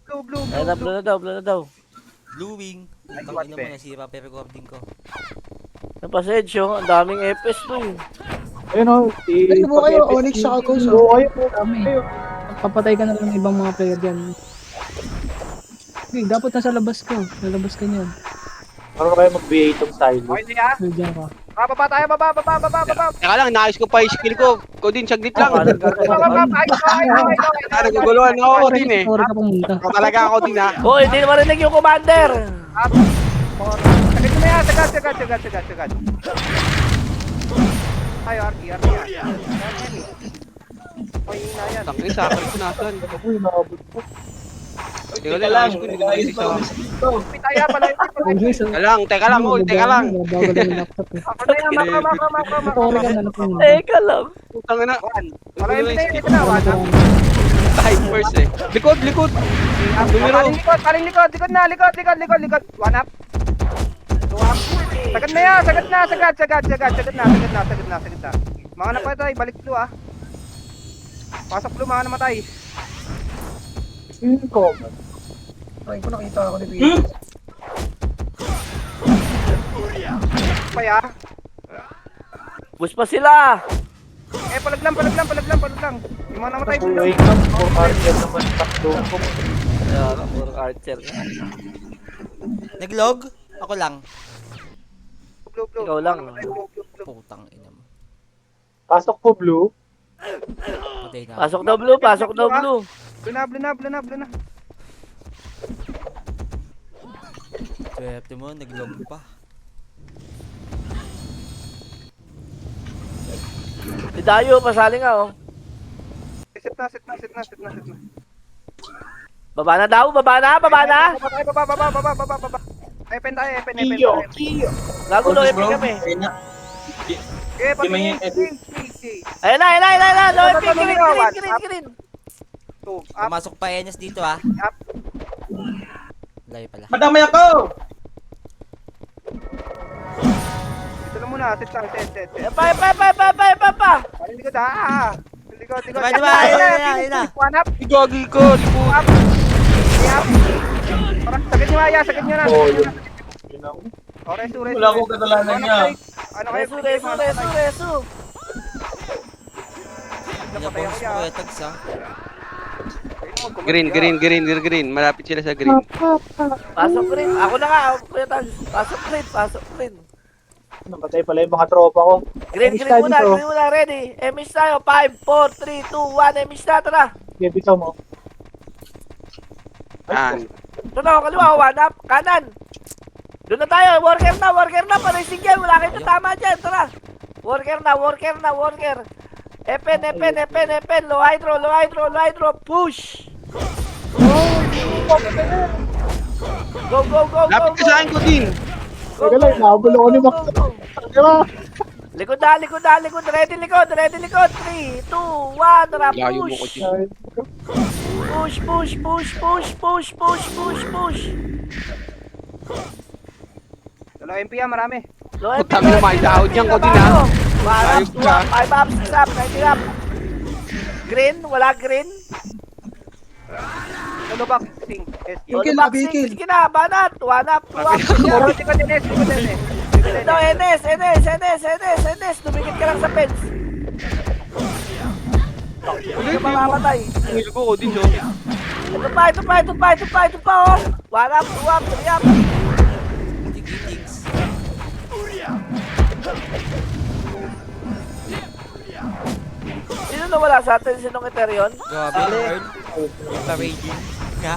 Blue. Ay, blue na daw. Blue wing. Tangina mo, nasira pa yung recording ko. Napasensyo, ang daming FPS mo eh. Ayun o. Ay, mo kayo, Onyx sa Ghost. Oo, kayo. Dami. Papatay ka na lang ng ibang mga player dyan. Okay, dapat nasa labas ka. Lalabas ka niyan. Paano kayo mag-BA itong silo? Okay na yan. Diyan ka. Baba tayo, baba. Teka lang, naayos ko pa yung skill ko. Ko din, saglit lang. Baba. Naguguluhan ako din eh. Sorry ka pumunta. Talaga ako din ha. Hoy, hindi na marinig yung commander! Sagad mo na yan, sagad. Tayo, Arky. May hina yan. Tangin sa akin ko nasan. Uy, nakabot ko. Teka lang, hindi ko naisip sa akin. Pitaya pala yung Teka lang, uy, teka lang. Bagal lang yung laptop eh. Ako na yan, maka. Sorry ka na lang pumunta. Teka lang. Tangin na. Wala yung pitaya, ito na, wala. Type first eh. Likod. Paling likod na, likod. One up. Two up. Sagad na yan, sagad na. Mga napatay, balik blue ah. Pasok blue, mga namatay. Common. Ay, ko nakita ako ni Pete. Paya. Bus pa sila! Palag lang. Yung mga namatay blue. Wake up for Archer naman takdo ko. Ayan, puro archer. Naglog? Ako lang. Blue. Ikaw lang. Putang ina mo. Pasok po blue. Patay na. Pasok daw blue. Blue na. Swerte mo, naglog pa. Si Dayo, pasali nga oh. Set na. Baba na daw, baba na! Baba. Epen. Kiyo. Gago low epic kami. Patingin. Ayun na! Low epic, green! Two up. Pumasok pa Enes dito ha. Up. Layo pala. Madamay ako! Dito lang muna, set. Pa! Paling likod ah. Likod. Diba? Ayun na. One up. Igagi ko, Up. Parang sagad nyo na. Oh, yun. Yun ang... Resu. Wala akong kasalanan niya. Ano kayo? Resu! Pinapos ko yung tags ha. Green. Malapit sila sa green. Pasok green. Ako na nga, Kuya Tags. Pasok green. Namatay pala yung mga tropa ko. Green muna, ready. Emis tayo, 5, 4, 3, 2, 1, emis na, tara. Sige, bitaw mo. Yan. Ito na, kaliwa, 1 up, kanan. Doon na tayo, worker na, panay single, wala kayo tama dyan, tara. Worker na. Epen, low hydro, push. Go. Lapit ka sa akin ko din. Teka lang, nakabalo ko ni Max. Diba? Likod, ready likod. 3, 2, 1, tara, Layo mo ko push. din. Push. Dalawa MP ah, marami. Low Putang ina, may dahon yan ko din ha. 1 up, 2 up, 5 up, 6 up, 19 up. Green, wala green. Solo back, sing. Bigil, Back bigil. six, sige na, banat. 1 up, 2 up. Likod Enes. Ito, Enes. Tumikit ka lang sa fence. Hindi ka mamamatay. Tingil ko din, so. Ito pa, oh. 1 up, 2 up, 3 up. Tigitigs. Sino nawala sa atin? Sinong Ethereon? Grabe, Lord. Pa-raging. Ha?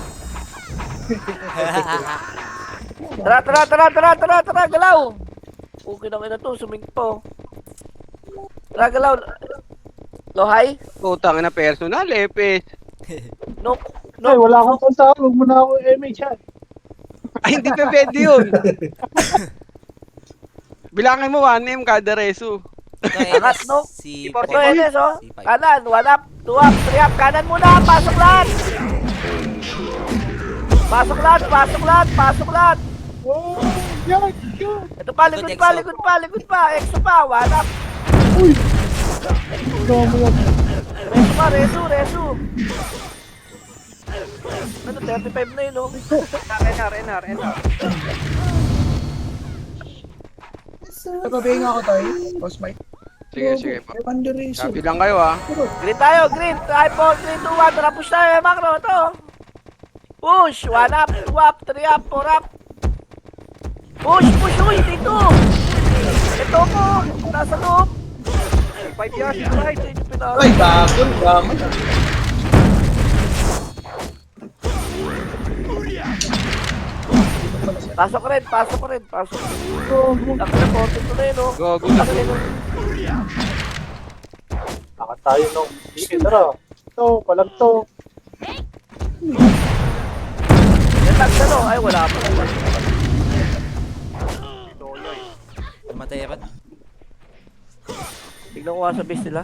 Tara, galaw. Okay na ina to, sumingpo. Tara, galaw. Lohay? Putang ina, personal, epes. No. Ay, wala akong konta. Huwag mo na ako MH yan. Ay, hindi pa pwede yun. Bilangin mo 1M kada reso. Ito Enes. No. Si Ito, Enes, oh. C5. Kanan, 1 up, 2 up, 3 up. Kanan muna, pasok lahat. Pasok lahat. Oh, yan. Ito pa, likod pa. Exo pa, 1 up. Uy. Dami yan. Resu. Ano, 35 na yun, oh. NR. Tapabihin nga ako tayo. Boss Mike. Sige. Under Racer. Copy lang kayo ah. Green tayo, green. 5, 4, 3, 2, 1. Tara, push tayo, Macro. Ito. Push. 1 up, 2 up, 3 up, 4 up. Push. Uy, dito. Ito po. Nasa loob. 5 yan, 5. Ay, bago. Pasok rin. Pasok. Laki na, 42 na yun, oh. Go. Laki na yun. Takat tayo nung. Sige, tara. Ito, palag to. May tag na, no? Ay, wala pa. Namatay ako. Tignan ko nga sa base nila.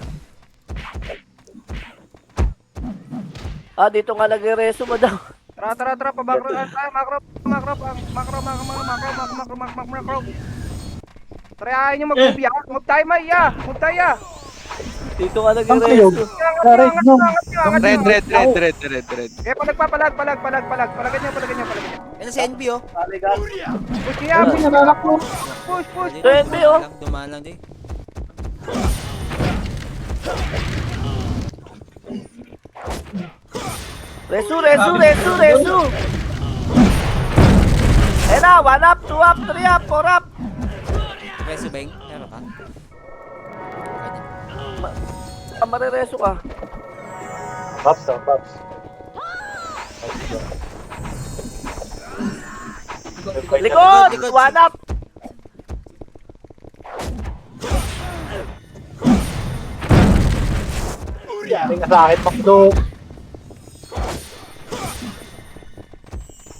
Dito nga nagre-resume daw. Tara, pabakro. Makro. Tara, ayaw nyo mag-move ya. Move tayo, Maya. Dito nga Ang kayo. nagre-resume. Red nung. Red. Eh, palag. Palagan nyo. Ano si NB oh? Push niya. Ay, nanalak mo. Push. Ito NB, oh. Dumaan lang din. Resu. Eh na, 1 up, 2 up, 3 up, 4 up. Reso Beng, meron ka? Pwede. Marireso ka. Pops. Likod! 1 up. Yari ka sa akin, Makdo.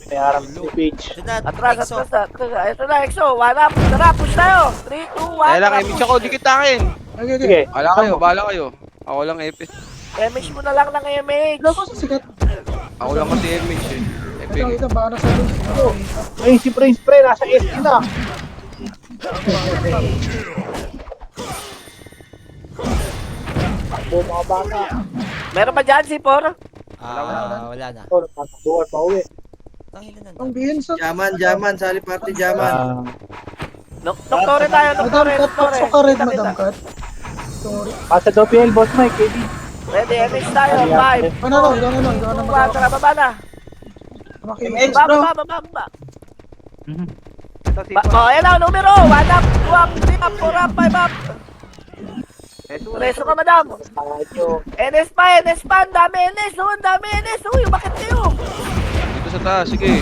Pinayaran si Paige. Ito na, Atras. Exo. Ito na, Exo. 1 up. Tara, push tayo. 3, 2, 1. Kaya lang, image ako, dikit akin. Sige. Bala kayo. Ako lang epic. Damage mo na lang ng MH. Wala ko sa sikat. Ako lang kasi image eh. Epic. Ito, baka nasa loob. Ay, si Prince Pre, nasa SC na. Takbo mga bata. Meron pa dyan, C4? Wala na. Ito, nagtatakbuhan pa uwi. Tangina na. Ang bihin sa... Jaman, sali party Jaman. Doktore tayo, Madam doktore. Cut, pakso ka red, Madam Cut. Sorry. Pasa daw PL, boss Mike, KD. Ready, MH tayo. 5. Ano na magawa. Tara, baba na. Makinig. Baba. Ito, si Ayan na, numero. 1 up, 2 up, 3 up, 4 up, 5 up. Reso ka, madam. NS pa. Ang dami NS, oh. Ang dami NS, oh. Yung bakit kayo? Dito sa taas, sige.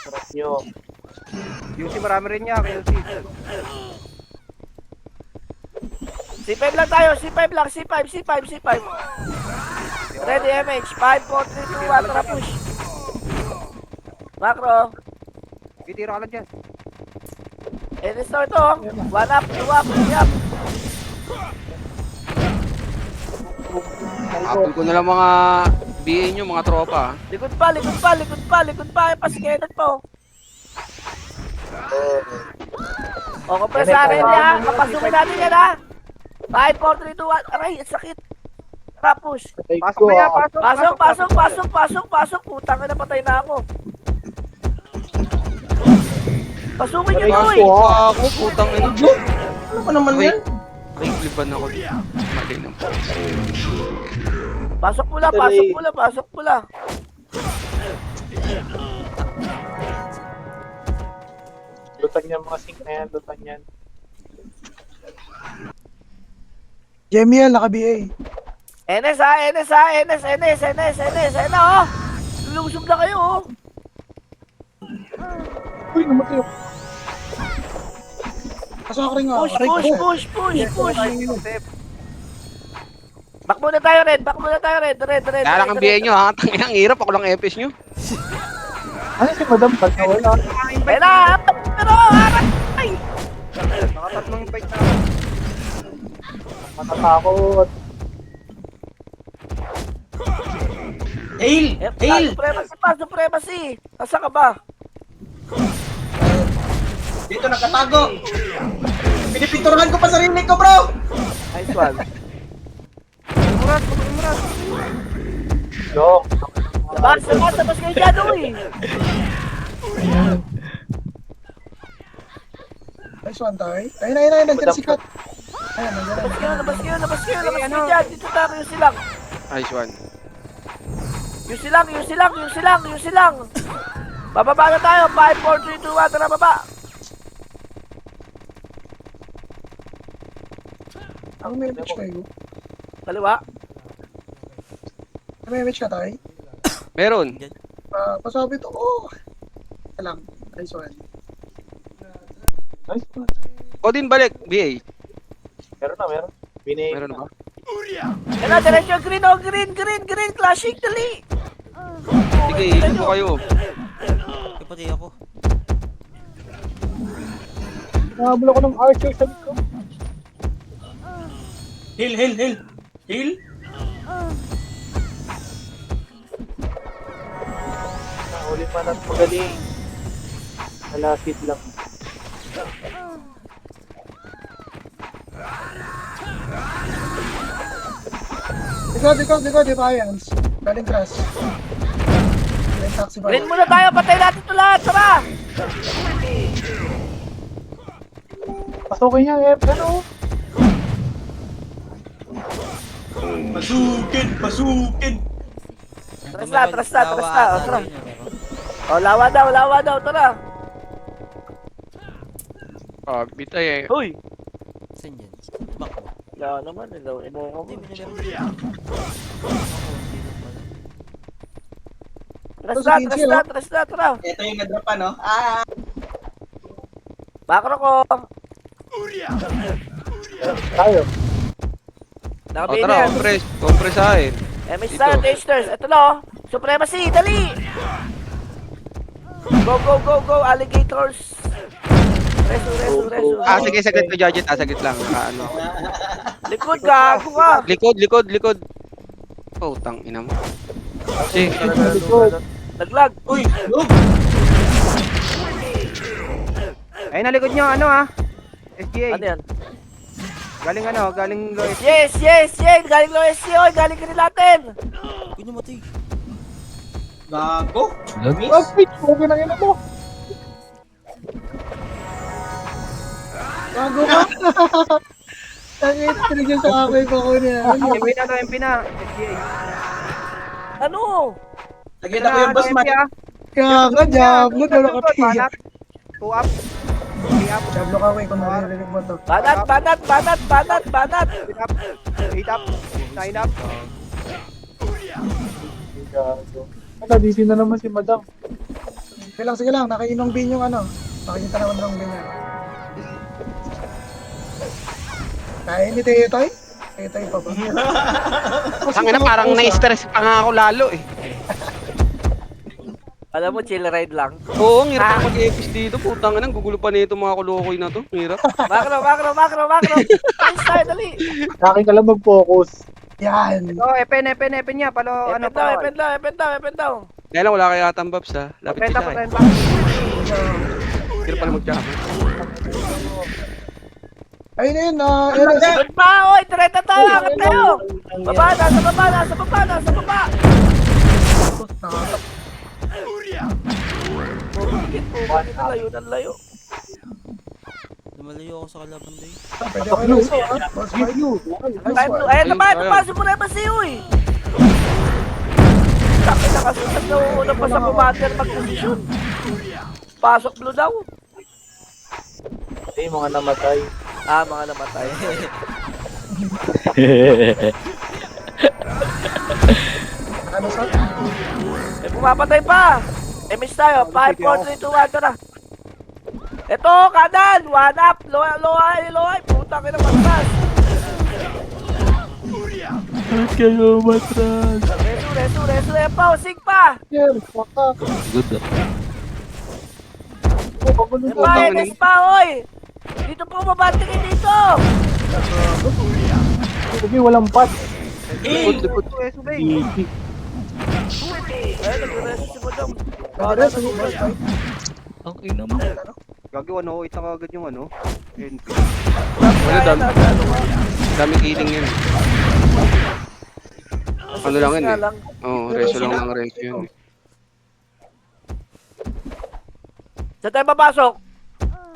Sarap nyo. UC, marami rin niya. UC. C5 lang tayo, C5. Ready, MH. 5, 4, 3, 2, 1. Tara, push. Macro. Titira ka lang dyan. NS na ito, oh. 1 up, 2 up, 3 up. Apple ko na lang mga BA nyo, mga tropa. Likod pa. Pasiketan po. O, kompresarin niya. Kapasukin natin yan, ha. 5, 4, 3, 2, 1. Aray, sakit. Tara, push. Pasok na yan, Pasok. Putang na, patay na ako. Pasukin nyo, Noy. Ako, putang ina. Ano pa naman yan? Liban ako. Mali ng Pasok pula. Lutan niya mga sink na yan, lutan yan. Jemiel, naka-BA. NS, Ayun na, oh. Lulusog na kayo, oh. Uy, namatay ako. Pasok rin nga. Aray ko. Push. Back muna tayo, Red. Red. Kaya lang ang BA nyo ha. Tangina, ang hirap. Ako lang EPS nyo. Ano si Madam Pag nawala? Ayun na, pero, aray. Nakatatlong invite na. Matatakot. Ail! Supremacy. Nasa ka ba? Dito nakatago! Pinipinturahan ko pa sarili ko, bro! Nice one. Imras, Imras. Long. Labas kayo dyan, uy. Nice one, Tay. Ayun, nandiyan si Kat. Ayun, nandiyan. Labas kayo ano? dyan. Dito tayo, yung silang. Nice one. Yung silang. Bababa na tayo. 5, 4, 3, 2, 1. Tara, baba. Ang may match kayo. Kaliwa. May match ka, Tay. Meron. Pasabi to. Oh. Alam. Nice one. Nice one. O din balik, BA. Meron. Binay. Meron na ba? Yan na, diretso. Green. Clashing, dali. Sige, ilin mo kayo. Eh, pati ako. Nahabol ako ng archer sa likod. Heal. Nahuli man at magaling. Nalakit lang. Likod, defiance. Galing crash. Galing taxi ba? Green muna tayo. Patay natin ito lahat. Tara. Pasukin niya, ano? Pasukin! Atras na. O, tara. O, lawa daw. Tara. Ah, bitay eh. Uy. Saan yan? Back mo. Wala naman. Ino ko. Hindi, minilem. Atras na. Tara. Ito yung nadrapa, no? Bakro ko. Tayo. O Nakabili tara, yan. compress akin. MS tayo, tasters. Ito no. Supremacy, dali. Go, alligators. Reso. Ah, sige, saglit to, Judget. Saglit lang. Ano. Likod, gago ka. Likod. Oh, tang ina mo. Sige. Naglag. Uy! Lug! Ay, nalikod nyo, SGA. Ano yan? Galing Lois. Yes. Galing lo SC, oy. Galing ka natin. Uy, namatay. Gago! Oh, wait. Okay na yun mo. Bago ka. Tangit, tinigyan sa akin ko niya. MP na, SGA. Ano? Lagyan ako yung boss man. Kaya ka, Diablo, wala ka tiyak. 2 up. 3 up. Diablo ka, wey, kung naririnig mo to. Banat. 8 up. 8 up. 9 up. Gago. Nakadisi na naman si Madam. Sige lang, nakainom bin yung ano. Nakikita naman ng bin yan. Kaya ni Tetoy? Tetoy pa ba? Tang ina, parang na-stress pa nga ako lalo eh. Alam mo, chill ride lang. Oo, ang hirap ako mag-epis dito. Putang ina, gugulo pa nito mga kulokoy na to. Ang hirap. Makro. Ayos tayo, dali. Sa akin ka lang mag-focus. Yan. Oh, epen niya. Palo, ano pa. Epen daw. Dahil lang, wala kaya atang babs ha. Lapit Penta, kita eh. penta. Hirap pala mag-jama. Ayun na yun, Eres. Good pa, oy. Direta tayo. Angat tayo. Nasa baba. Layo. Lumalayo ako sa kalaban day. Pwede ako yung isa, ha? Boss fight. Time to, ayun na ba? Supremacy, uy. Tapos nakasutas na uuna pa sa commander mag-position. Pasok blue daw. Hindi, mga namatay. Mga namatay. Ano sa? May pumapatay pa. Miss tayo. 5, 4, 3, 2, 1. Tara. Ito, kanan. 1 up. Low-eye. Puta ka na matras. Bakit kayo matras? Resu. Pausing pa. Here, waka. Good. Enes pa, oy. Dito po mabante kayo dito. Sabi, walang pat. Likod. Easy. Ayun, nag-resu si Madam. Eres, ano boss fight? Ang ina mo. Gagi, 108 na kagad yung ano. NP. Wala, dami killing yun. Ano lang yun nga eh. lang. Oo, reso lang ng reso yun eh. Saan tayo papasok?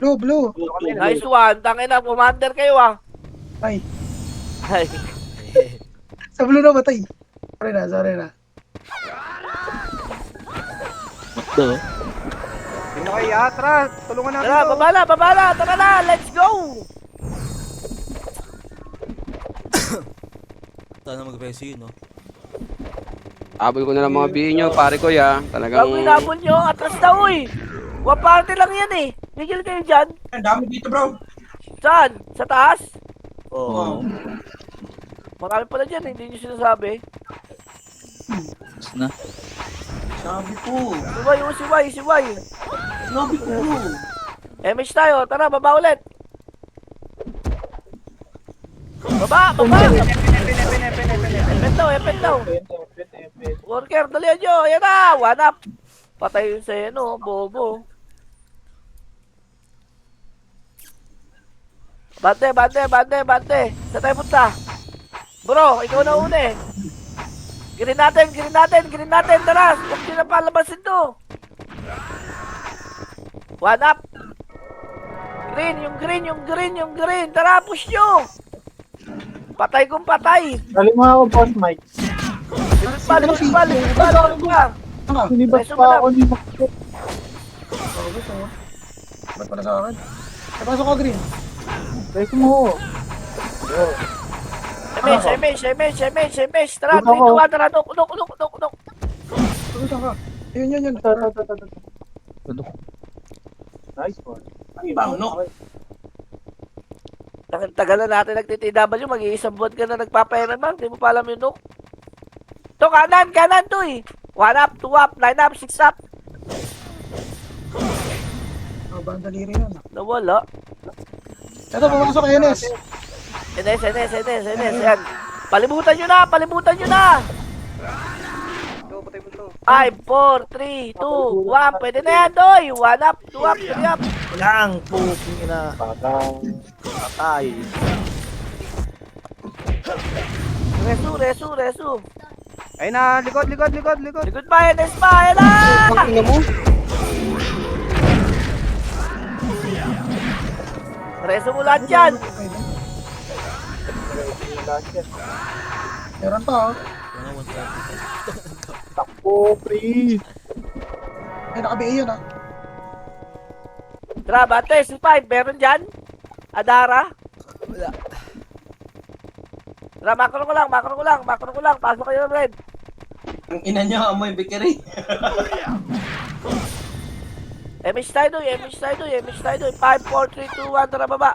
Blue. Nice one. Tangin na, commander kayo ah. Ay, Ay. sa blue na matay. Sorry na. Hindi na kayo atras. Tulungan natin Tara, to. babala. Tara na, let's go. Sana mag-reso yun, no? Abol ko na lang mga bihin nyo, pare ko ya. Talagang... Bago inabol nyo, atras na uy. One party lang yan eh. Miguel kayo dyan. Ang dami dito, bro. Saan? Sa taas? Oo. Marami pala dyan, hindi nyo sinasabi. Sabi ko. Siway. Sabi ko. MH tayo, tara, baba ulit. Baba. Epet daw. Worker, dalihan nyo. Ayan na, one up. Patay yun sa ano, bobo. Bante. Saan tayo punta? Bro, ikaw na una eh. Green natin. Tara, huwag nyo na palabasin to. One up. Green. Tara, push nyo. Patay kung patay. Dali mo ako, Boss Mike. Balik pa. Sinibas Reso mo pa na. ako ni Max. Ba't pala sa akin? Napasok ka, Green. Reso mo. MS. Tara, 3, Dito 2, ako. 1, tara, nok. Saan ka? Ayun. Nice one. Ang bango. Tagal na natin nagtitw, mag-iisang buwan ka na nagpapayaman, di mo pa alam yung nok. To, kanan to eh. 1 up, 2 up, 9 up, 6 up. Oh, bandali rin yun. Nawala. Ito, pumasok kay Enes. Enes, yan. Palibutan nyo na. Ito, patay mo to. 5, 4, 3, 2, 1. Pwede na yan, doy. 1 up, 2 up, 3 up. Walang puking ina. Patang. Patay. Resu. Ayun na, likod. Likod pa, Enes pa, ayan na! Ang ina mo? Resu mo lahat yan. Meron pa, oh. Wala 130. Takbo, pre. Ay, naka-BA yun, ah. Tara, bate, C5, meron dyan? Adara? Wala. Tara, makro ko lang. Pasok kayo ng red. Ang ina niyo, amoy bikiri. MH tayo doy. 5, 4, 3, 2, 1, tara baba.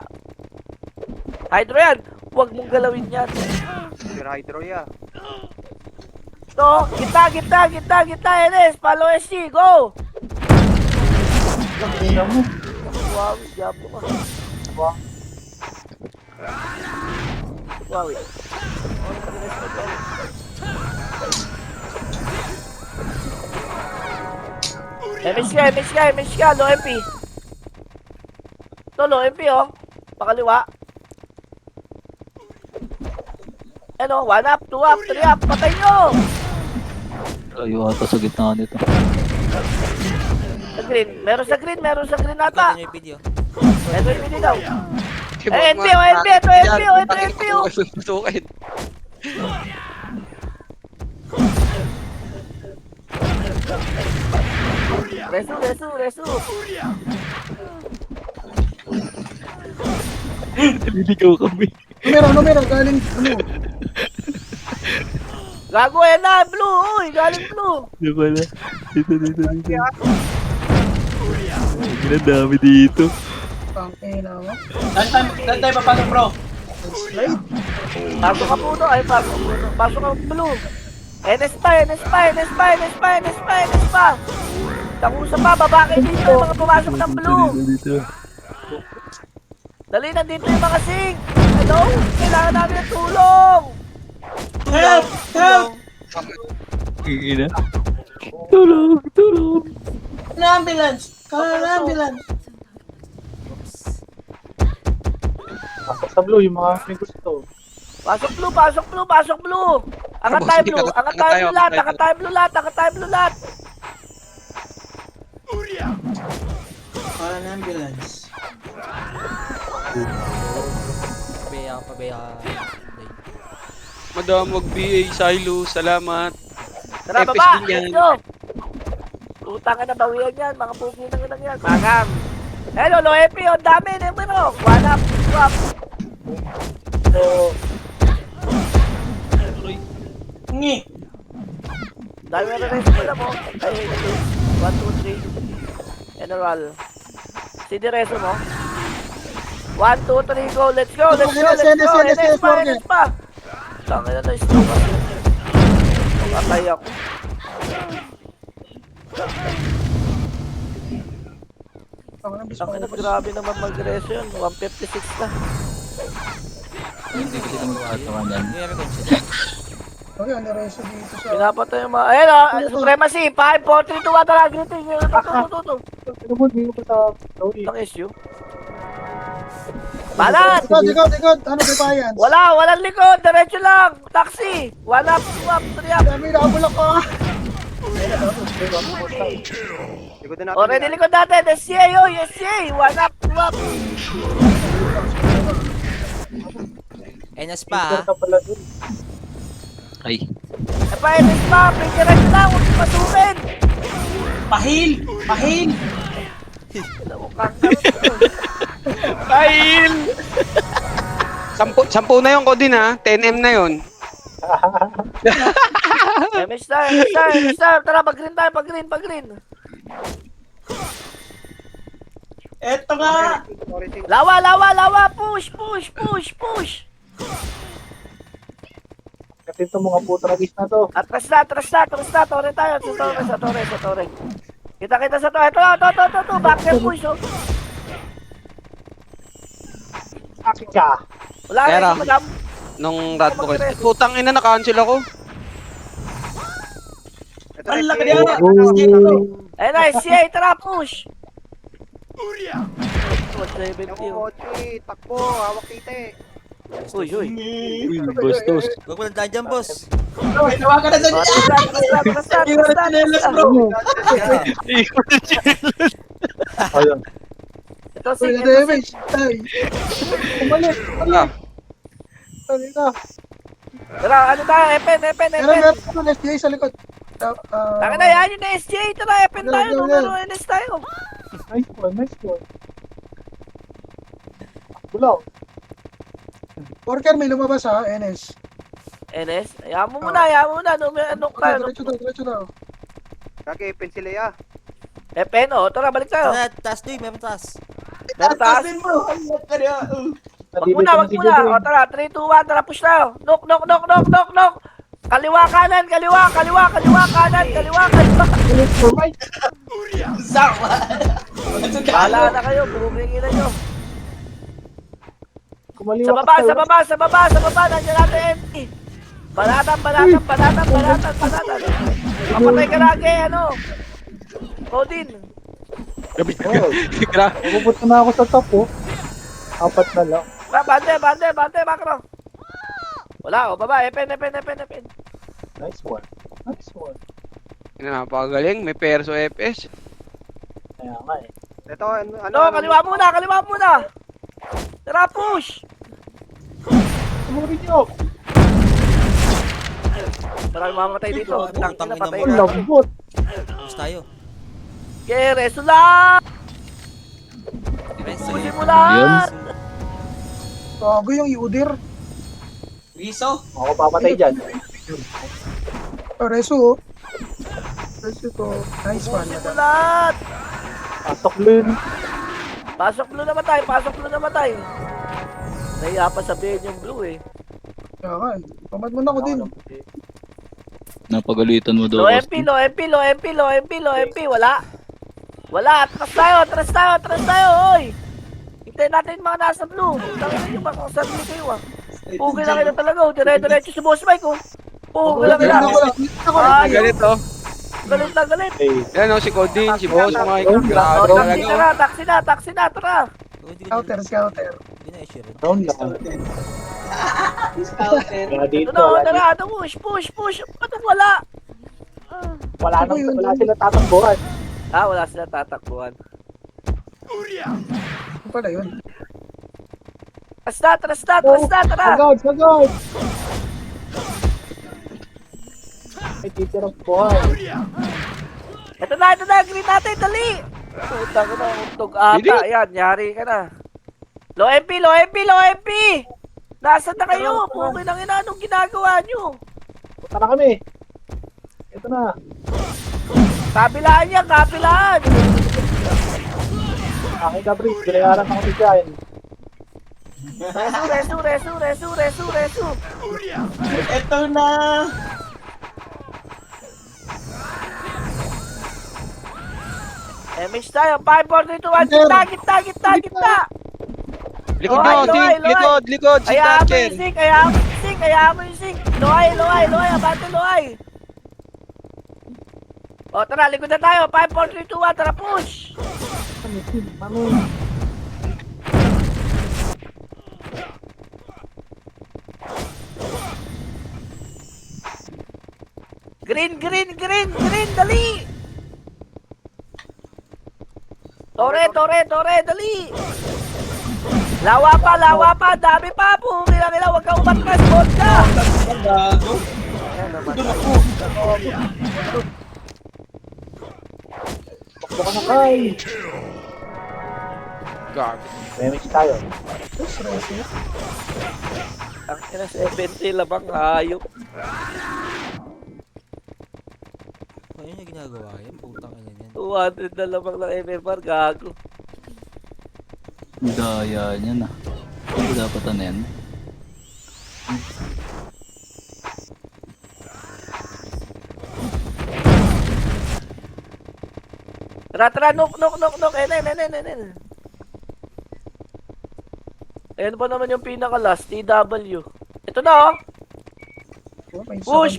Hydro yan. Huwag mong galawin yan. Sir Hydro ya. To, kita, Enes. Follow SG, go! Wow, diablo ka. Wow. MH ka, low MP. To, low MP, oh. Pakaliwa. Ano, 1 up, 2 up, 3 up, patay nyo! Ayaw ata sa gitna nito. Sa green, meron sa green ata. Ito yung video. Ito yung video daw. NP, NP. Susukin. Resu. Naliligaw kami. Numero, galing, ano. Gago, yan na, blue, uy, galing blue. Hindi pala. Dito. Ang dami dito. Pangina mo. Saan tayo papasok, bro? Slide. Pasok ka puno, pasok ka blue. NS pa. Takusa pa, baba kayo dito yung mga pumasok ng blue. Dito. Dali, nandito yung mga sing. Hello? Kailangan namin ng tulong. Help! Ina. Tulong. Ambulance! Ambulance! Pasok sa blue, yung mga may gusto. Pasok blue. Angat tayo blue, angat tayo blue lahat, angat tayo blue lahat, angat tayo blue lahat. Para na ambulance. Pabaya. Madam, mag-BA, Silo, salamat. Tara FS baba, din yan. let's go. Utang ka na bawian yan, mga pugi na lang yan. Magam. Hello, low MP, ang dami, numero. One up, two up. Ngi. Dami na rin sa mo. Ay, 1, 2, 3. General. Sino reso mo? 1, 2, 3, go. Let's go, let's go, let's go. NS pa, NS pa. Tangin na na-stroke ako. Patay ako. Tangin na, grabe naman mag-reso yun. 156 na. Okay, ano rin siya dito sa... Pinapatay yung mga... Ayun o, Supremacy. 5, 4, 3, 2, 1, tara. Greeting. Tuto. Ano mo, hindi ko pa sa... Ang issue. Balat! Likod. Ano ba yan? Walang likod. Diretso lang. Taxi. 1 up, 2 up, 3 up. Dami, nakabulak ka. Likod na natin. Already likod natin. SCA, oh. SCA. 1 up, 2 up. NS pa ha. Ka pala dun. Ay. E pa, NS pa. Pagdiretso lang. Huwag pasukin. Pahil! Pahil! Kail! 10 na yung Kodin ha. 10M na yun. MS tayo. Tara, pag-green tayo. Pag-green. Eto nga! Lawa. Push. Kasi itong mga puto na na to. Atras na. Tore tayo. Sa Torre. Kita sa Torre. Ito. Back push, oh. Akin ka. Wala Kaya na lang. si madam. Nung rat po kasi. Putang ina, na-cancel ako. Ito Ang na, laki SCA. niya! Ayun na, SCA. Tara, push. 170, Yung oh. Ochi, takbo, hawak kita eh. Uy. Uy, bastos. Huwag mo lang daan dyan, boss. May tawagan na sa niya! Iwan na chinelas, bro! Ayun. Ito, Uy, sige. na-damage. Tay. Umalik. Ah, Tali ka. Tara, ano tayo? Epen. Meron ng SDA sa likod. Taka na yan, yung SCA. Tara, Epen tayo. Numero NS tayo. Nice one. Bulaw. Worker, may lumabas ha, NS. NS? Ayaw mo muna. Ano ka? Diretso daw. Kaki, pencil ya. Epen, oh. Tara, balik tayo. Tara, taas doy, meron taas. Meron taas. din, bro! Ang laki niya! Wag muna. O, tara, 3, 2, 1. Tara, push tayo. Knock. Kaliwa, kanan. Sawa! Bahala na kayo. Bumingin na nyo. Kumaliwa Sa baba. Nandiyan natin empty. Balatan. Kapatay ka lagi, ano? Odin. Gra- Pupunta na ako sa top oh. 4 na lang. Bante, makro. Wala, o, baba. Epen. Nice one. Napakagaling, may perso FS. Kaya nga eh. Ito, ano? No, kaliwa muna. Tara, push. Tumurin nyo. Maraming mamatay dito. Putang ina Patay mo. na. Lambot. Tapos tayo. Kere, sulat! Reso. Pusin mo lahat! Gago yung Udir. Riso? Ako pamatay dyan. Reso. Reso to. Nice one. Pusin mo lahat! Pasok lin. Pasok blue na matay. Nahiya pa sabihin yung blue eh. Kaya nga eh. Pamad mo na ako din. Napagalitan mo daw. Low Austin. MP, wala. Atras tayo, oy! Hintayin natin yung mga nasa blue. Tangin nyo ba kung saan kayo ah. Pugil na kayo talaga, oh. Dire-diretso sa boss Mike, oh. Pugil na kayo. Ah, Galit oh. galit. Yan oh, si Kodin, si Boss Mike. Grabe Oh, talaga. taxi na, tara. Scouter. Hindi na issue rin. Down lang. Scouter. Kaya dito, Ito na, wala, tara, ito, push. Ba't wala? wala sila tatakbuhan. Wala sila tatakbuhan. Ano pala yun? Tara. Sagad! May titirang buhay. Ito na, green natin, dali! Putang na, untog ata, yan, yari ka na. Low MP! Nasaan na kayo? Pukin ang ina, anong ginagawa nyo? Punta na kami. Ito na. Kapilaan yan, kapilaan! Aking Gabriel, binayaran ako ni Giant. Resu! Ito na. MH tayo, 5, 4, 3, 2, 1, gitna! Likod Loay, nyo, Sing! loay. Likod! Si Thatcher! Kaya mo yung sing! Loay! Abante, loay! O, tara, likod na tayo! 5, 4, 3, 2, 1, tara, push! Green, dali! Tore, dali! Lawa pa, dami pa po! Kailangan, huwag kang umatras, bot ka! Gago. Doon ako. Bakbo ka na, Kai. Gago. Damage tayo. Ang ina 70 labang hayop. Ayun yung ginagawa yan. Putang ina yan. 200 na labang ng MMR, gago. Daya niya na. Hindi dapat ano yan. Tara, nok. En. Ayan pa naman yung pinaka-last, TW. Ito na, oh. Oh, may isa Push.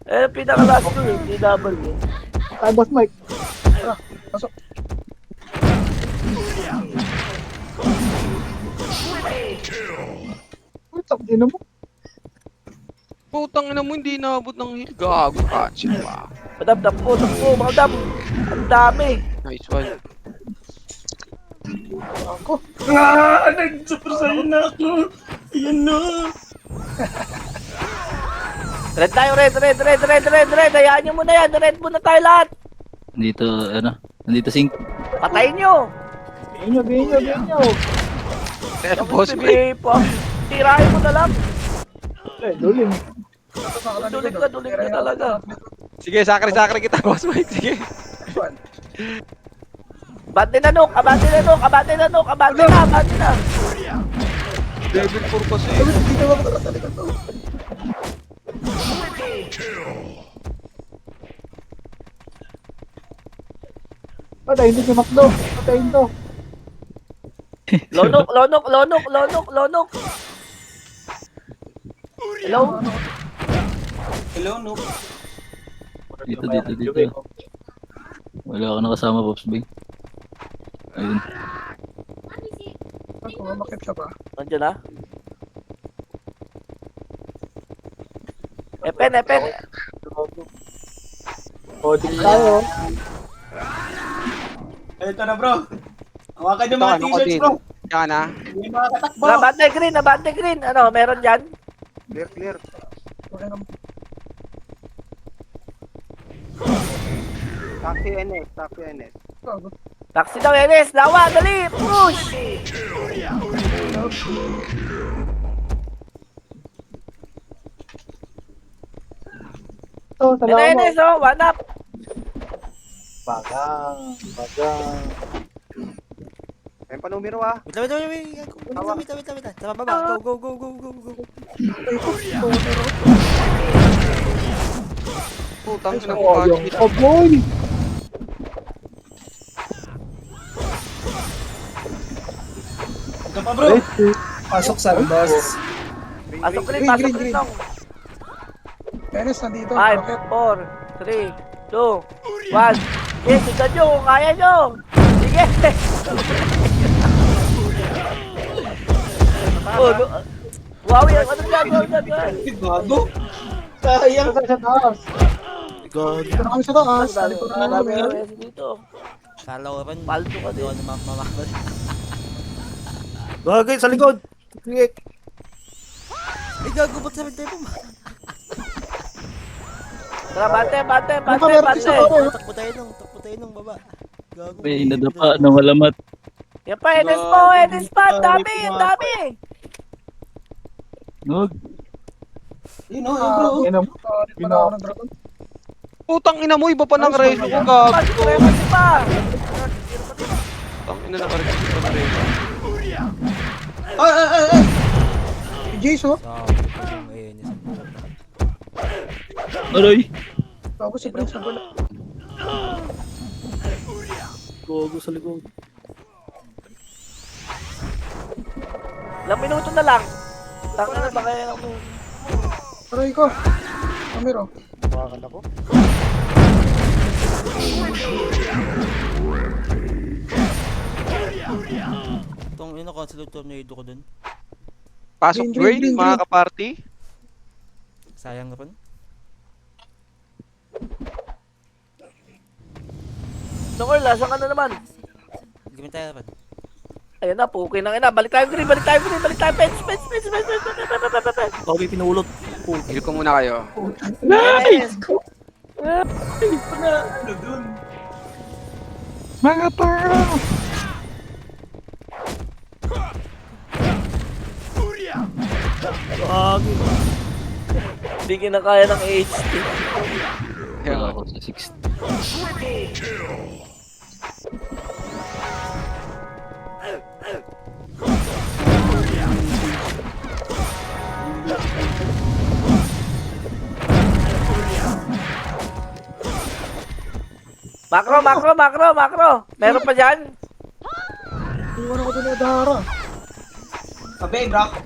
Ayan yung pinaka-last ko, TW. Ay, Boss Mike. Pasok. Putang ina mo. Putang ina mo, hindi naabot ng heal. Gago, Thatcher pa. Madam, madam. Ang dami. Nice one. Nag-super sa'yo na ako. Ayan na. Red tayo, red. Hayaan nyo muna yan. Red muna tayo lahat. Nandito Sing. Patayin nyo. Bihin nyo. Pero boss, Mike. Sige pa. Tirahin mo na lang. Duling. Duling ka talaga. Sige, sakri kita, boss Mike. Sige. Abante na. Level 4 kasi. Patayin din si Macdo. Patayin to. Lonok. Hello, Nook. Dito. Wala ka nakasama, Pops Bing. Ayun. Bakit ka ba? Nandiyan na. Epen. Holding tayo. Ito na, bro. Hawakan yung Ito, mga ano ko t-shirts, din. bro. Yan na. May mga katakbo. Abante green. Ano, meron dyan? Clear. Okay naman. Taxi NS. Taxi daw, Enes. Lawa, dali. Push. Ito, salamat. Enes, oh. One up. Bagang. Ayun pa numero ah. Wait. Sa baba. Go. Putang ina mo, Oh, Thatcher. oh boy. Ito pa, bro. Pasok sa boss. Pasok green. Green. Nong. Dennis, nandito. 5, Bakit? 4, 3, 2, 1. Yes, sundan nyo kung kaya nyo. Sige. Oh, no. Wow, yan. Ano ginagawa dyan? Gago. Sayang. Sa taas. Gago. Dito na kami sa taas. Dami Dito na dami kami. RS dito. Kala ko rin. Paldo ka din. Doon mamamabal. Bagay sa likod. Click. Ay, gago, ba't sabi tayo po? Tara, bante. Ano ka, meron isa pa rin. Takbo tayo nung baba. Gago. May nadapa ng malamat. Yan pa, NS pa. Ang dami, ang dami. Huwag. Yun o, yun bro. Yun na ako ng dragon. Putang ina mo, iba pa ng reso ko, gago. Pag-supremacy pa. Putang ina, nakareso pa ng reso. Ay. Si Jace, oh. Aray! Bago si Prince na pala. Gago sa likod. Ilang minuto na lang. Tanga na ba kaya ako? Aray ko. Camero. Bawakan ako. Itong ino, consulate tornado ko dun. Pasok Green, green, green, mga kaparty. Sayang rin. Nungol, saan ka na naman? Gamit tayo rin. Ayan na, pukin na ina. Balik tayo green. Pens. Bago may pinulot. Heal ko muna kayo. Nice! Mga paro! Gago. Hindi kinakaya ng HP. Kaya Wala ako sa 60. Makro. Meron pa dyan? Iwan ako doon na Dara. Sabi, Brock.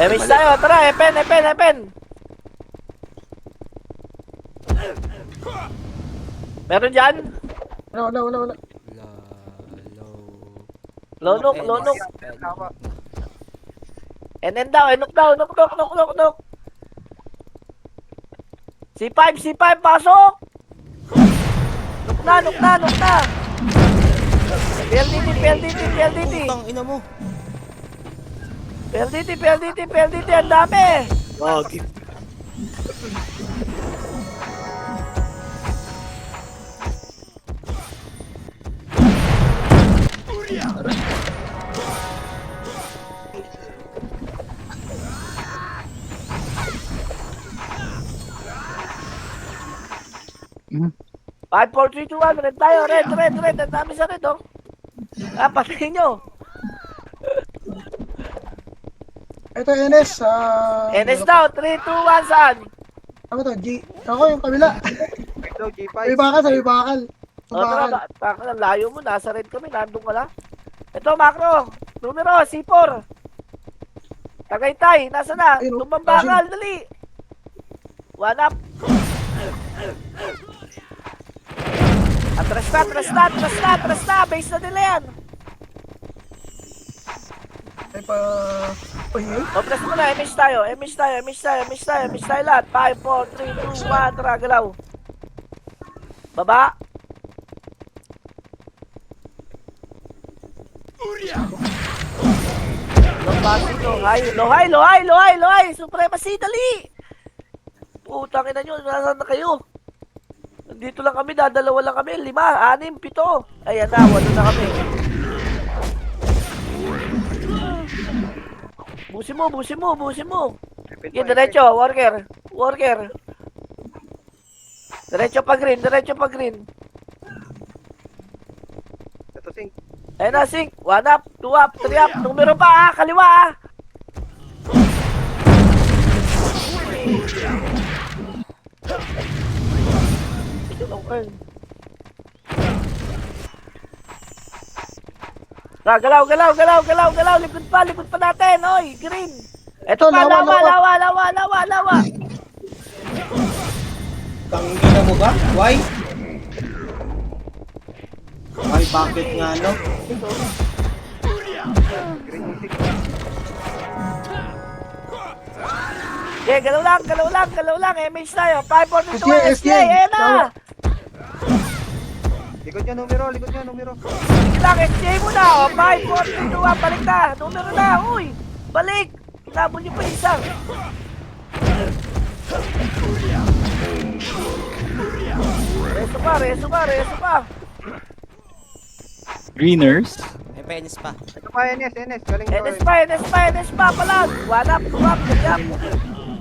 Miss tayo. Tara, epen. Meron dyan? Wala. Lonok. NN daw, enok daw. Nok. C5, pasok! Nok na. PLDT. Putang ina mo. PLDT, ang dami! Gago. Five, 4, 3, 2, 1, red tayo, red, ang dami sa red, oh. Patayin nyo. Ito, NS. NS daw, 3, 2, 1, saan? Ano to? Ako yung kabila. Ito, G5. Sabi bakal. O, tara, layo mo, nasa red kami, nandun ka lang. Ito, macro, numero, C4. Tagaytay, nasa na? Ayun, Tumbang bakal, dali. One up. Atras na, base na nila yan. Ay pa-heal. O, press mo na, MH tayo lahat. 5, 4, 3, 2, 1, tara, galaw. Baba. Low high, supremacy, dali. Putang ina nyo, nasaan na kayo? Nandito lang kami, dadalawa lang kami, 5, 6, 7. Ayan na, 8 na kami. Busin mo. Sige, diretso, worker. Diretso pa green. Ito, sing. Ayan na, sink. 1 up, 2 up, 3 up. Numero pa, kaliwa. Galaw. Likod pa natin. Oy, green. Ito pa, lawa. Tangina mo ba? Why? Why, bakit nga, no? Okay, galaw lang. MH tayo. 542 SDA, SDA, ayan na! Likod niya, numero. Sige lang, SDA muna, oh. 542, balik na. Numero na, uy. Balik. Inabol niyo pa isang. Reso pa. Greeners. May penis pa. Ito pa, NS. Galing NS pa, palag. One up, two up, three up.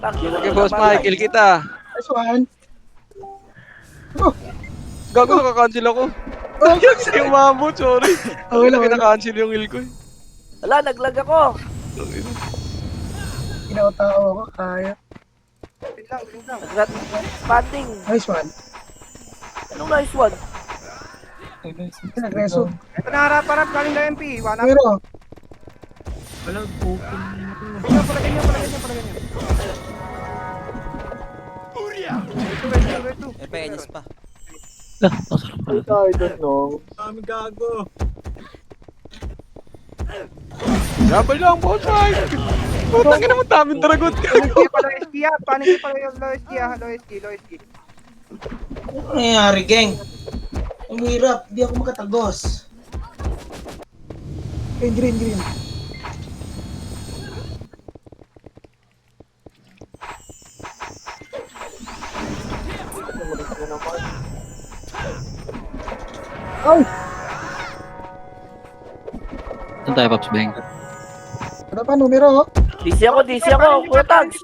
Okay, Boss Mike, kill kita. Nice one. Gago, nakakancel ako. Kasi umabot, sorry. Okay lang. Kinakancel yung heal ko eh. Wala, naglag ako. Kinakatao ako. Kaya. Green lang. Naglag, expanding. Nice one. Anong nice one? Nagreso. Ito na harap, galing na MP. One up. Pero, Palagay niyo. Reto. May penis pa. Lah, masarap pala. I don't know. Gabal lang, Boss Mike. Putang ina mo, daming dragon. Paano yung pala yung low SK? Ano nangyayari, gang? Ang hirap, di ako makatagos. green. Oh! Saan tayo, Pops Bang? Ano pa, numero? DC ako. Kuya Tags.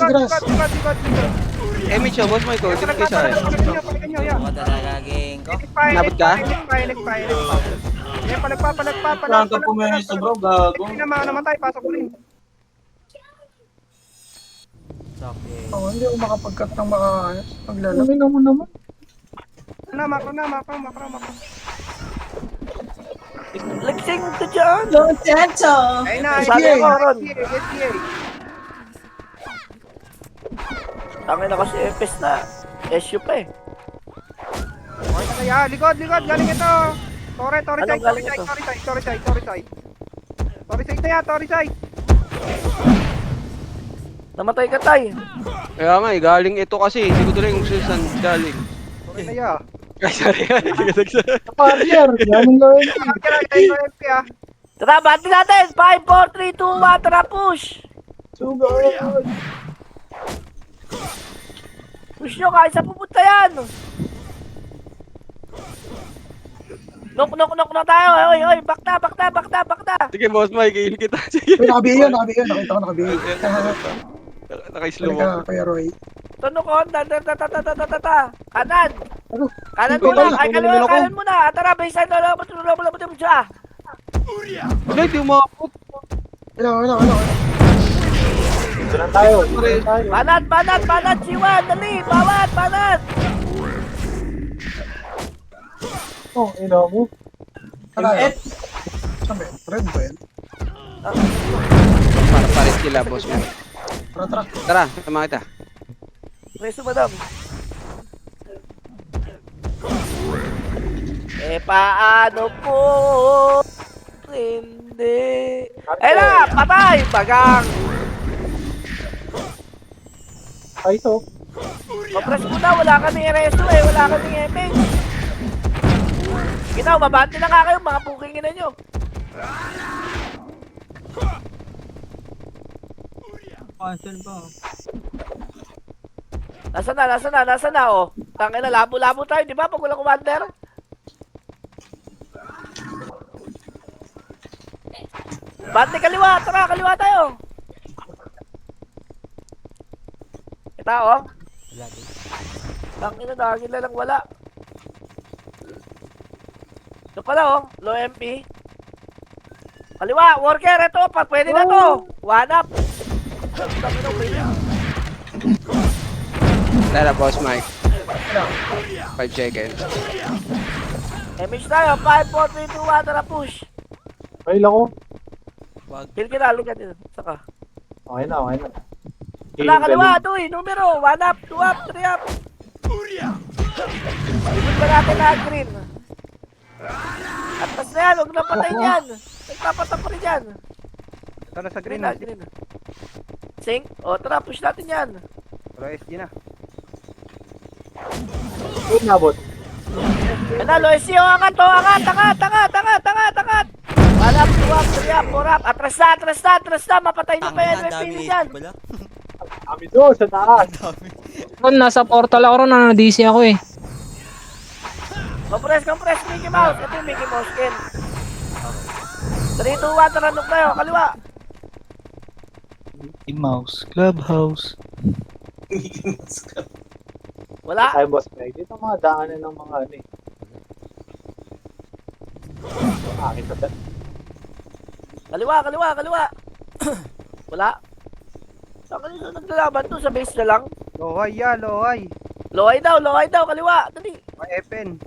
Grass. MH siya, Boss Mike. Tingin kayo sa akin. Mga dalagaging ko. Nabot ka? Saan ka pumenis bro, gago? Hindi na mga namatay, pasok ko rin. Okay. Oh, hindi ako makapag-cut ng makaayos. Maglalaki mo naman. Makro. Lagsing ka dyan. Ayun na, Sabi SDA. ako, Ron. SDA. Tangin na kasi FS na. SU pa eh. Okay na kaya, likod, galing ito. Tore Anong side. galing ito? Tori side. Namatay ka tay. Kaya nga, galing ito kasi. Hindi ko tuloy kung saan galing. Okay na ya. Ay, sorry. Parier, ganun gawin. Tara, bati natin. 5, 4, 3, 2, 1. Tara, push. Sugod. Push nyo, kahit saan pupunta yan. Knock na tayo. Oy, back na. Sige, Boss Mike, kill kita. Sige. Uy, nakabihin. Nakita ko nakabihin. Naka-slow Balik mo. ka, Kuya Roy. Tunokon, kanan. Ano? Kanan Ito muna, lang, ay tulungan ako. kanan muna. Tara, baseline, lolo mo dyan. Wala, di umabot. Wala. Ito lang tayo. Banat, siwan, dali, banat. Oh, ina mo. Ano? Sabi, red bell. Pares sila, Boss Mike. Tara. Tara, sama kita. Preso, madam. Paano po? Hindi. Ayun na, patay, bagang. Ay, ito. Mapress mo na, wala kaming reso wala kaming MH. Ginaw, mabante na nga kayo, mga pukingin na nyo. Nasa na, oh. Tangin na, labo-labo tayo, di ba? Pag walang commander. Bante kaliwa, tara, kaliwa tayo. Ito, oh. Wala din. Tangin na, dahil na lang wala. Ito pala, oh. Low MP. Kaliwa, worker, ito, pwede na to. One up. Tangin na, pwede. Tara, Boss Mike. 5 seconds. MH tayo, 5, 4, 3, 2, 1, tara push. Ay, lang ko. Wag. Kill kita, ligat dito. Saka. Okay na. Wala, kaliwa, doy, numero. 1 up, 2 up, 3 up. Libot ba natin na green? Atras na yan, huwag na patayin yan. Nagpapatap pa rin yan. Ito na sa Green green. na, green na. Sing, o tara, push natin yan. Pero SG na. Good nabot. Ano, Loisio, angat, o, angat. Walap, tuwap, triyap, porap. Atras na, mapatay nyo pa yan, Ang may dami pili HP dyan. pala. Kami doon sa taas. Ron, nasa portal ako ron, DC ako eh. Compress, Mickey Mouse. Ito yung Mickey Mouse skin. 3, 2, 1, tara, nuk tayo, kaliwa. Mickey Mouse, Clubhouse. Wala. Ay, boss, Meg. Dito mga daanan ng mga ano eh. Akin sa daan. Kaliwa. Wala. Saan kanina naglalaban to? Sa base na lang? Lohay ya, lohay. Lohay daw, kaliwa. Dali. May FN.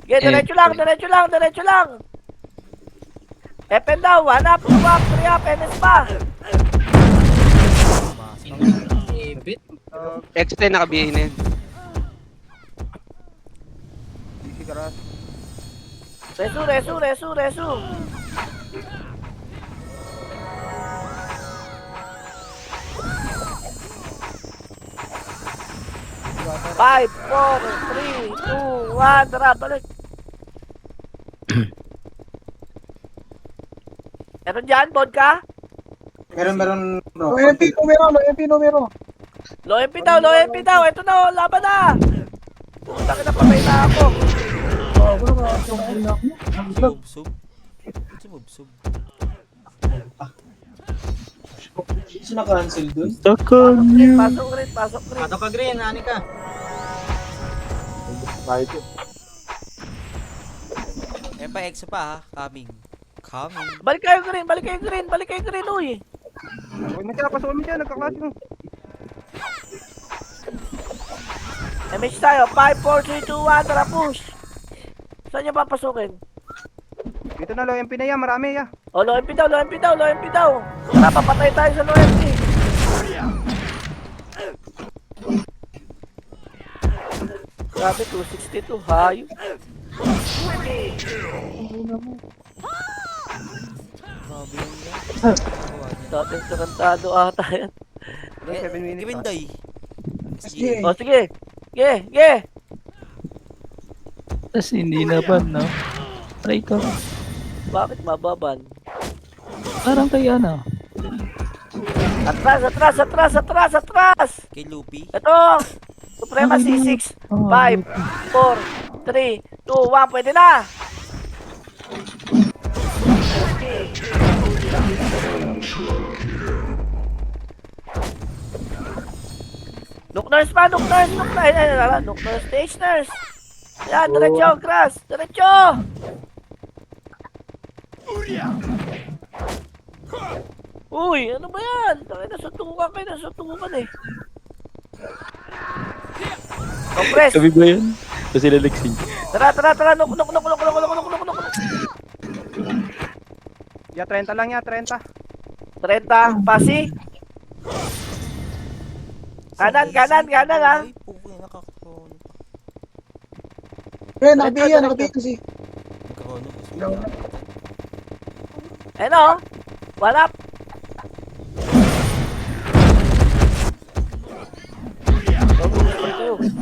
Okay, diretso lang. Epen daw, hanap, tuwap, triyap, NS pa. X10 nakabihin na yun. DC Karas. Resu. Five, 4, 3, 2, 1, tara, balik. Meron dyan, vodka? Meron bro. Low MP numero. Low MP daw, ito na, oh, laban na. Puta ka na, patay na ako. Oh, bro, okay na ako. Sub. Sino na-cancel dun? Pasok rin. ka, Green. Ani ka? Bakit yun? Eh pa, EXO pa ha. Coming. Balik kayo green, uy. Huwag mo siya, pasukin mo siya, nagkaklase mo. MH tayo, 5, 4, 3, 2, 1, tara, push. Saan niya papasukin? Dito na low MP na yan, marami ya. Oh, low MP daw. Tara, papatay tayo sa low MP. Grabe, 262, hayop. Grabe yan. Dating tarantado ata yan. Doon, 7 minutes. Gawin doy. SG. O, sige. Ge. Tapos hindi na ba, no? Try ko. Bakit mababan? Parang kay ano. Atras! Kay Luffy. Ito! Supremacy 6, 5, 4, 3, 2, 1, pwede na! Nook nurse, stage nurse! Yan, diretso, grass! Diretso! Uy, ano ba yan? Nasutukan eh. Compress! Sabi ba yan? Kasi lalagsin. Tara, nok. Ya, 30 lang ya, 30. 30, pasi. Kanan ha. Ay, puko yung nakakrono. Nakabiyan kasi. Nakakrono. Ano? Walap.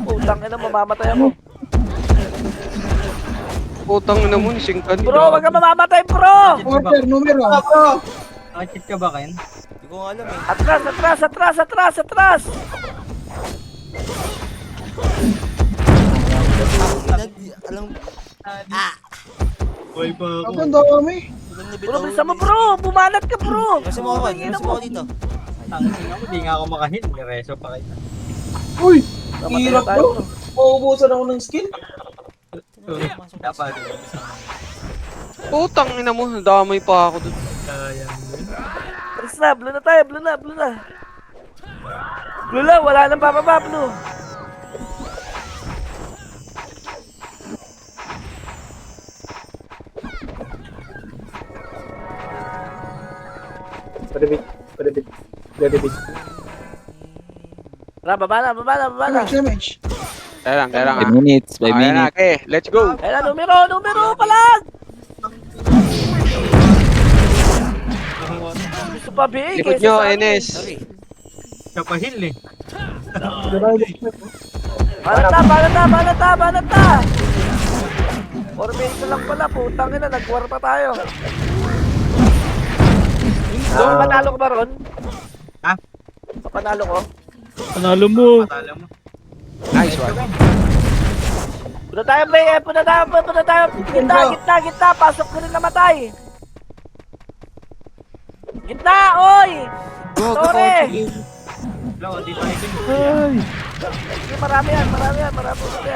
Putang ina, mamamatay ako. Putang ina mo, nisingkan. Bro, wag ka mamamatay, bro! Order numero. Hindi ko nga alam eh. Atras! Alam, Ako ang dami. Bro, bisa mo, bro! Bumanat ka, bro! Kasi mo ako, kasi mo ako dito. Uy, Namatay Hirap na tayo, bro. Mauubusan ako ng skill. Dapat. Putang ina mo, damay pa ako dun. Alis na, blue na tayo, blue na. Blue lang, wala nang bababa, blue. Padabit. Tara, baba na, baba na, baba na. Damage. Kaya lang 5 minutes, 5 Ayan na, minutes. okay, let's go. Ayan na, numero palag! Gusto pa big Likod nyo, Enes. Sorry. Banat na! 4 minutes na lang pala, putang ina, nag-war pa tayo. Panalo ko ba ron? Ha? Panalo ko? Panalo mo. Nice one. Punta tayo, Bay, punta tayo. Gitna, pasok ko rin namatay. Gitna, oy! Tore! Sige, marami yan.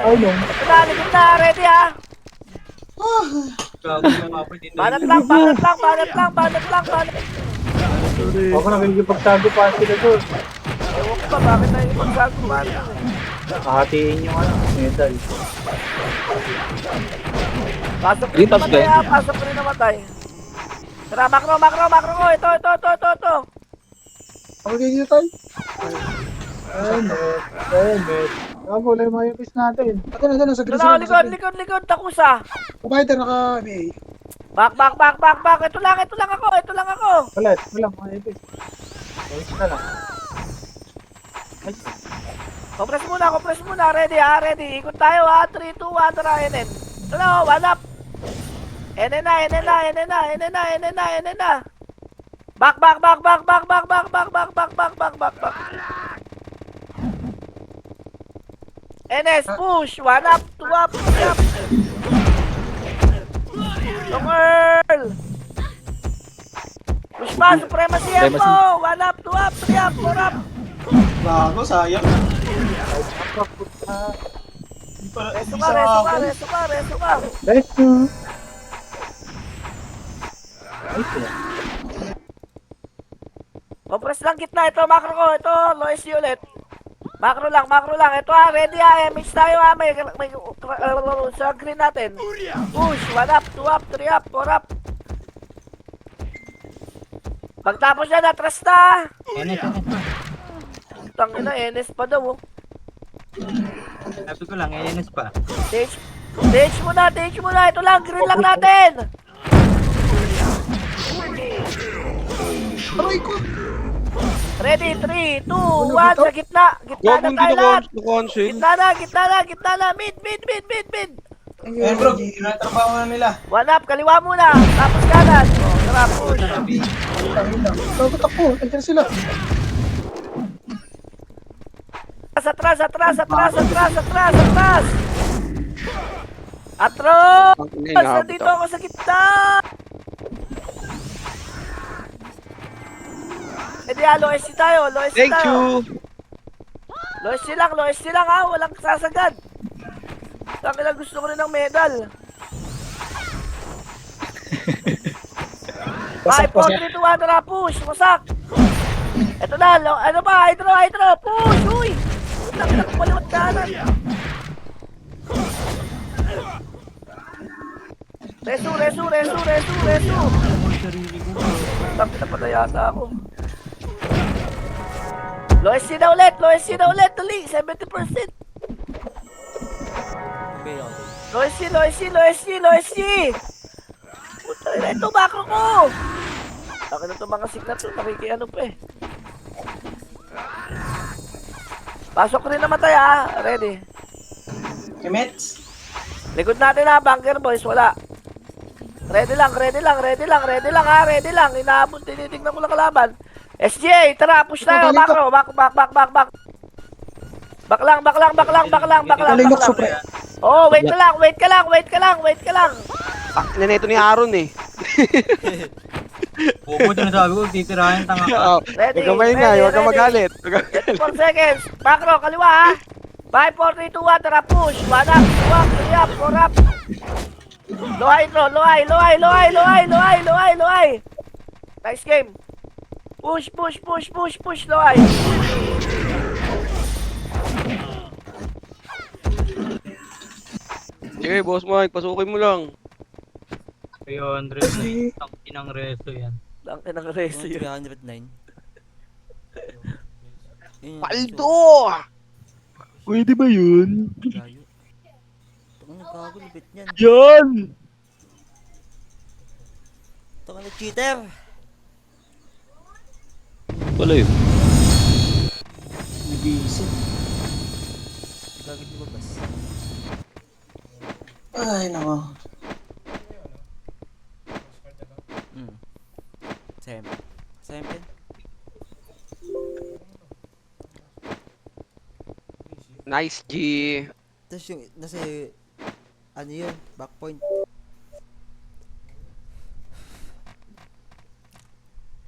Ay, no. Panalo, gitna, ready ha? Banat lang. Ako na nagigipagsago pa sila doon. Ewan ko ba, bakit tayo ipagsago ba? Kahatiin yung medal. Pasok ko Green rin tops, namatay guys. ha, pasok ko rin namatay. Tara, makro ko, ito. Ako kayo dito tayo. Helmet. Ako, wala yung mga ipis natin. Ito na, sa green. Likod, takusa. Kumaiter naka-BA. Back. Ito lang ako. Wala mga ipis. Ayos na lang. Compress muna. Ready. Ikot tayo ha. 3, 2, 1, tara, NN. Ito na, one up. NN na. Back. NS, push. 1 up, 2 up, 3 up. Long Earl. Push pa, supremacy yan Supremacy. mo. 1 up, 2 up, 3 up, 4 up. Bago, sayang. Reso ka. Let's go. Compress lang gitna. Ito, macro ko. Ito, low SC ulit. Macro lang. Ito ha, ready ha. MH tayo ha. May sa green natin. Push. 1 up, 2 up, 3 up, 4 up. Pagtapos yan, atras na. Tangina, NS pa daw. Sabi ko lang, NS pa. Stage muna. Ito lang, green lang natin. Aray ko. Ready, 3, 2, 1, sa gitna. Gitna na Gagawin tayo lahat. dito ko cancel. Gitna na. Mid. Eh bro, trabaho na nila. 1 up, kaliwa muna. Tapos kanan. O, tara, push. Takot ako. Nandiyan sila. Atras. Atros! Nandito ako sa gitna! Hindi low SC tayo. Thank you. Low SC lang ha. Walang sasagad. Sabi lang gusto ko rin ng medal. 5, 4, 3, 2, 1, tara, push, wasak. Ito na, ano ba, hydro, push, uy. Nakita ko paliwat kanan. Resu. Nakita pa na yata ako. Low SC na ulit, dali, 70%. Okay, ako. Low SC. Puta rin, ito macro ko. Akin na itong mga signal to, nakikiano pa eh. Pasok rin naman tayo ha, ready. Emets? Likod natin ha, bunker boys, wala. Ready lang ha, inaabot, tinitignan ko lang kalaban. SJ, tara, push tayo, macro, back. Back lang. Talingok supre. Oh, wait ka lang. Neneto ni Aaron eh. Pupunta na sabi ko, titirahin tanga ka. Ready, Huwag ka maingay, huwag ka magalit. 24 seconds. Macro, kaliwa ha. 5, 4, 3, 2, 1, tara push. 1 up, 2 up, 3 up, 4 up. Low high. Nice game. Push, low high. Sige, boss Mike, pasukin mo lang. Ayo, Andres, ang inang reso yan. Ang kinang reso yun. 309. Yun yung Paldo! Pwede ba yun? Layo. Tangin na gago, lupit niyan. Yan! Tangin na cheater! Wala yun. Nag-iisip. Gagawin di ba bas? Ay, nako. Same. Same pin. Nice, G. Tapos yung nasa ano yun, back point.